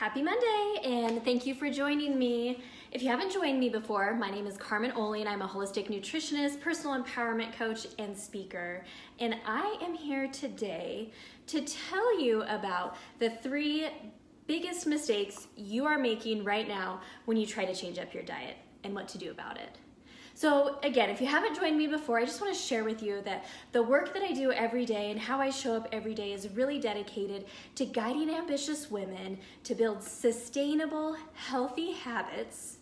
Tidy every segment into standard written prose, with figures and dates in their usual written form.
Happy Monday, and thank you for joining me. If you haven't joined me before, my name is Carmen Oley, and I'm a holistic nutritionist, personal empowerment coach, and speaker. And I am here today to tell you about the 3 biggest mistakes you are making right now when you try to change up your diet and what to do about it. So again, if you haven't joined me before, I just want to share with you that the work that I do every day and how I show up every day is really dedicated to guiding ambitious women to build sustainable, healthy habits,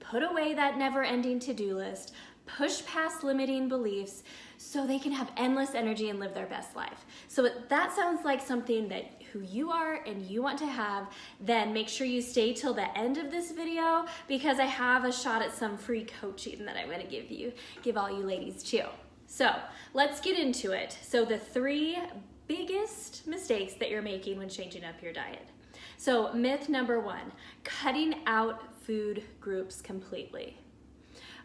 put away that never-ending to-do list, push past limiting beliefs so they can have endless energy and live their best life. So if that sounds like something that who you are and you want to have, then make sure you stay till the end of this video because I have a shot at some free coaching that I'm going to give all you ladies too. So let's get into it. So the 3 biggest mistakes that you're making when changing up your diet. So myth number 1, cutting out food groups completely.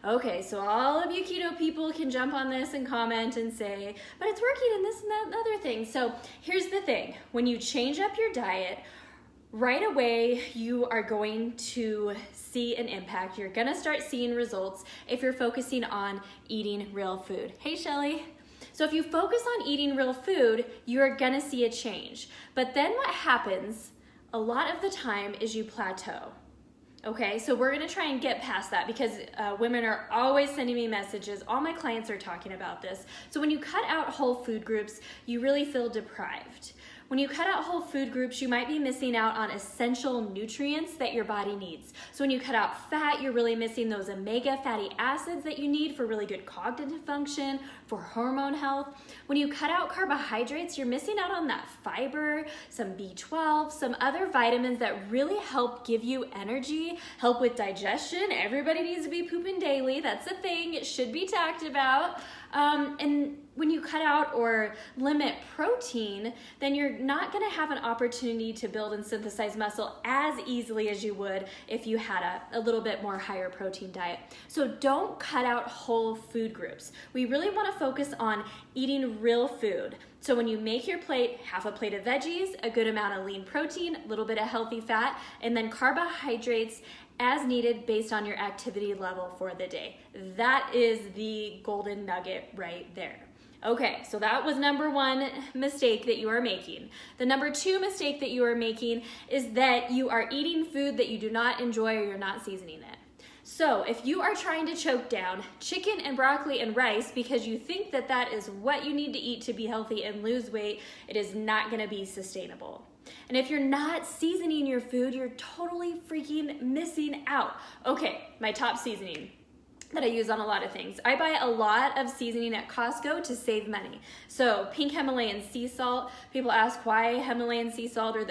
Okay, so all of you keto people can jump on this and comment and say, but it's working and this and that and other thing. So here's the thing, when you change up your diet, right away you are going to see an impact. You're gonna start seeing results if you're focusing on eating real food. Hey Shelly. So if you focus on eating real food, you're gonna see a change. But then what happens a lot of the time is you plateau. Okay, so we're gonna try and get past that because women are always sending me messages. All my clients are talking about this. So when you cut out whole food groups, you really feel deprived. When you cut out whole food groups, you might be missing out on essential nutrients that your body needs. So when you cut out fat, you're really missing those omega fatty acids that you need for really good cognitive function, for hormone health. When you cut out carbohydrates, you're missing out on that fiber, some B12, some other vitamins that really help give you energy, help with digestion. Everybody needs to be pooping daily. That's a thing. It should be talked about. And when you cut out or limit protein, then you're not gonna have an opportunity to build and synthesize muscle as easily as you would if you had a little bit more higher protein diet. So don't cut out whole food groups. We really wanna focus on eating real food. So when you make your plate, half a plate of veggies, a good amount of lean protein, a little bit of healthy fat, and then carbohydrates as needed based on your activity level for the day. That is the golden nugget right there. Okay, so that was number 1 mistake that you are making. The number 2 mistake that you are making is that you are eating food that you do not enjoy or you're not seasoning it. So if you are trying to choke down chicken and broccoli and rice because you think that that is what you need to eat to be healthy and lose weight, it is not gonna be sustainable. And if you're not seasoning your food, you're totally freaking missing out. Okay, my top seasoning that I use on a lot of things. I buy a lot of seasoning at Costco to save money. So pink Himalayan sea salt, people ask why Himalayan sea salt or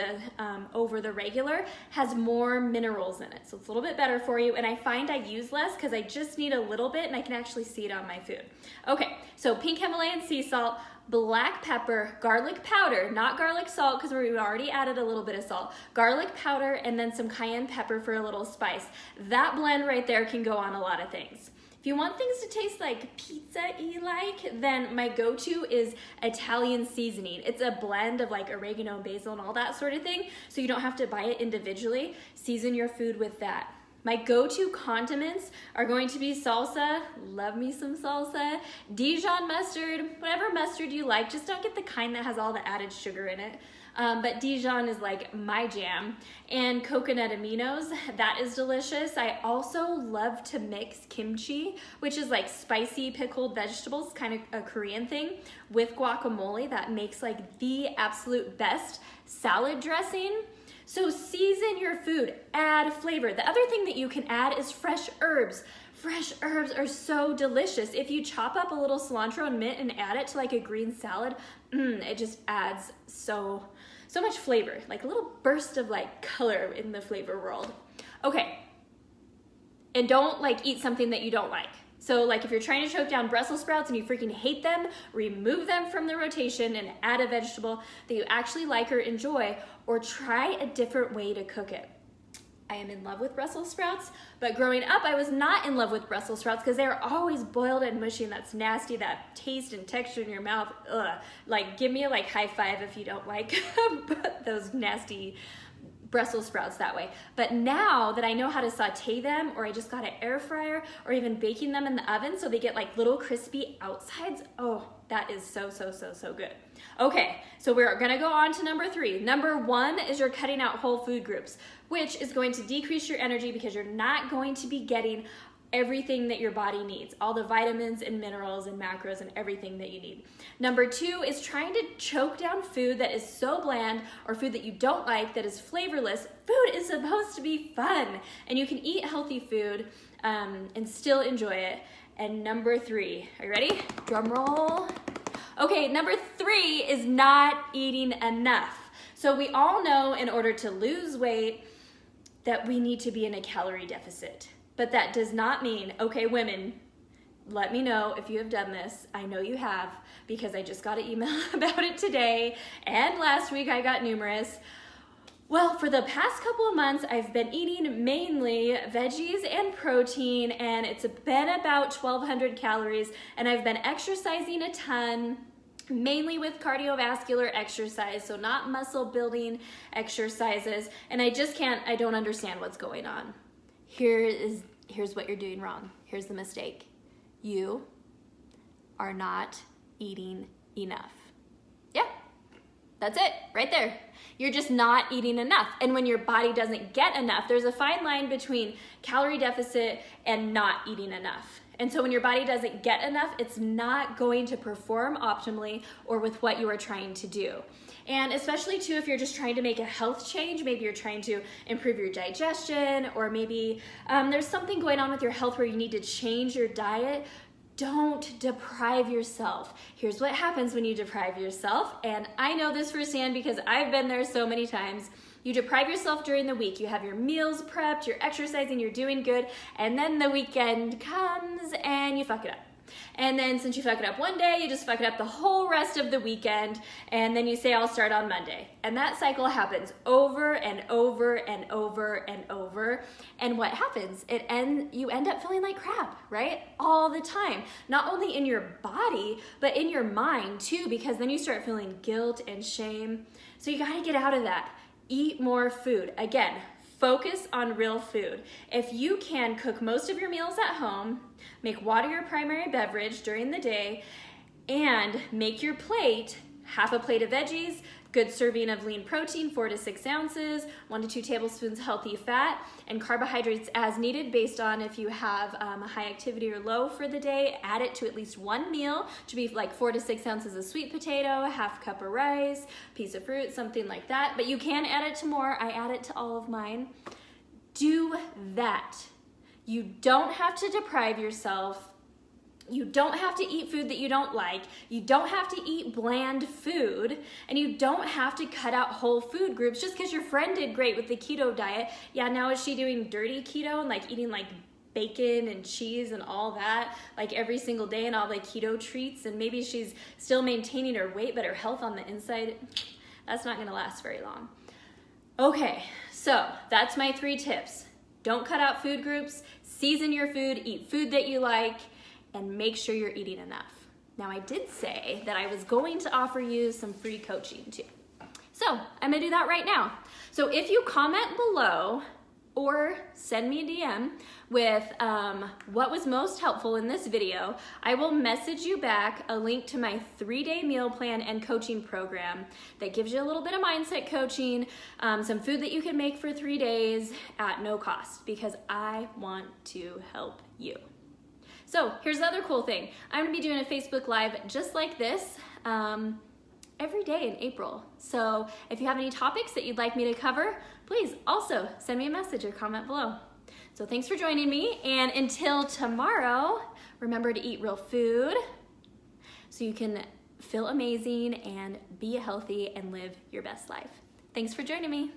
over the regular, has more minerals in it. So it's a little bit better for you. And I find I use less because I just need a little bit and I can actually see it on my food. Okay, so pink Himalayan sea salt, black pepper, garlic powder, not garlic salt because we already added a little bit of salt, garlic powder, and then some cayenne pepper for a little spice. That blend right there can go on a lot of things. If you want things to taste like pizza-y like, then my go-to is Italian seasoning. It's a blend of like oregano and basil and all that sort of thing, so you don't have to buy it individually. Season your food with that. My go-to condiments are going to be salsa, love me some salsa, Dijon mustard, whatever mustard you like, just don't get the kind that has all the added sugar in it. But Dijon is like my jam. And coconut aminos, that is delicious. I also love to mix kimchi, which is like spicy pickled vegetables, kind of a Korean thing, with guacamole. That makes like the absolute best salad dressing. So season your food, add flavor. The other thing that you can add is fresh herbs. Fresh herbs are so delicious. If you chop up a little cilantro and mint and add it to like a green salad, it just adds so much flavor, like a little burst of like color in the flavor world. Okay, and don't like eat something that you don't like. So like if you're trying to choke down Brussels sprouts and you freaking hate them, remove them from the rotation and add a vegetable that you actually like or enjoy, or try a different way to cook it. I am in love with Brussels sprouts, but growing up I was not in love with Brussels sprouts because they're always boiled and mushy and that's nasty, that taste and texture in your mouth. Ugh. Like give me a high five if you don't like those nasty Brussels sprouts that way. But now that I know how to saute them, or I just got an air fryer, or even baking them in the oven so they get like little crispy outsides, oh, that is so good. Okay, so we're gonna go on to number 3. Number 1 is you're cutting out whole food groups, which is going to decrease your energy because you're not going to be getting everything that your body needs, all the vitamins and minerals and macros and everything that you need. Number 2 is trying to choke down food that is so bland or food that you don't like, that is flavorless. Food is supposed to be fun, and you can eat healthy food and still enjoy it. And number 3, are you ready? Drum roll. Okay, number 3 is not eating enough. So we all know in order to lose weight that we need to be in a calorie deficit. But that does not mean, okay, women, let me know if you have done this. I know you have, because I just got an email about it today, and last week I got numerous. Well, for the past couple of months, I've been eating mainly veggies and protein, and it's been about 1,200 calories, and I've been exercising a ton, mainly with cardiovascular exercise, so not muscle building exercises, and I don't understand what's going on. Here's what you're doing wrong. Here's the mistake. You are not eating enough. Yeah, that's it, right there. You're just not eating enough. And when your body doesn't get enough, there's a fine line between calorie deficit and not eating enough. And so when your body doesn't get enough, it's not going to perform optimally or with what you are trying to do. And especially too, if you're just trying to make a health change, maybe you're trying to improve your digestion, or maybe there's something going on with your health where you need to change your diet. Don't deprive yourself. Here's what happens when you deprive yourself, and I know this firsthand because I've been there so many times. You deprive yourself during the week. You have your meals prepped, you're exercising, you're doing good, and then the weekend comes and you fuck it up. And then since you fuck it up one day, you just fuck it up the whole rest of the weekend, and then you say, I'll start on Monday. And that cycle happens over and over and over and over. And what happens? You end up feeling like crap, right? All the time. Not only in your body, but in your mind too, because then you start feeling guilt and shame. So you gotta get out of that. Eat more food. Again, focus on real food. If you can cook most of your meals at home, make water your primary beverage during the day, and make your plate half a plate of veggies, good serving of lean protein, 4 to 6 ounces, 1 to 2 tablespoons healthy fat, and carbohydrates as needed based on if you have a high activity or low for the day. Add it to at least one meal, to be like 4 to 6 ounces of sweet potato, half cup of rice, piece of fruit, something like that. But you can add it to more. I add it to all of mine. Do that. You don't have to deprive yourself. You don't have to eat food that you don't like. You don't have to eat bland food, and you don't have to cut out whole food groups just because your friend did great with the keto diet. Yeah, now is she doing dirty keto and like eating like bacon and cheese and all that like every single day and all the keto treats, and maybe she's still maintaining her weight but her health on the inside? That's not gonna last very long. Okay, so that's my 3 tips. Don't cut out food groups, season your food, eat food that you like, and make sure you're eating enough. Now, I did say that I was going to offer you some free coaching too. So I'm gonna do that right now. So if you comment below or send me a DM with what was most helpful in this video, I will message you back a link to my 3-day meal plan and coaching program that gives you a little bit of mindset coaching, some food that you can make for 3 days at no cost, because I want to help you. So here's the other cool thing. I'm gonna be doing a Facebook Live just like this every day in April. So if you have any topics that you'd like me to cover, please also send me a message or comment below. So thanks for joining me, and until tomorrow, remember to eat real food so you can feel amazing and be healthy and live your best life. Thanks for joining me.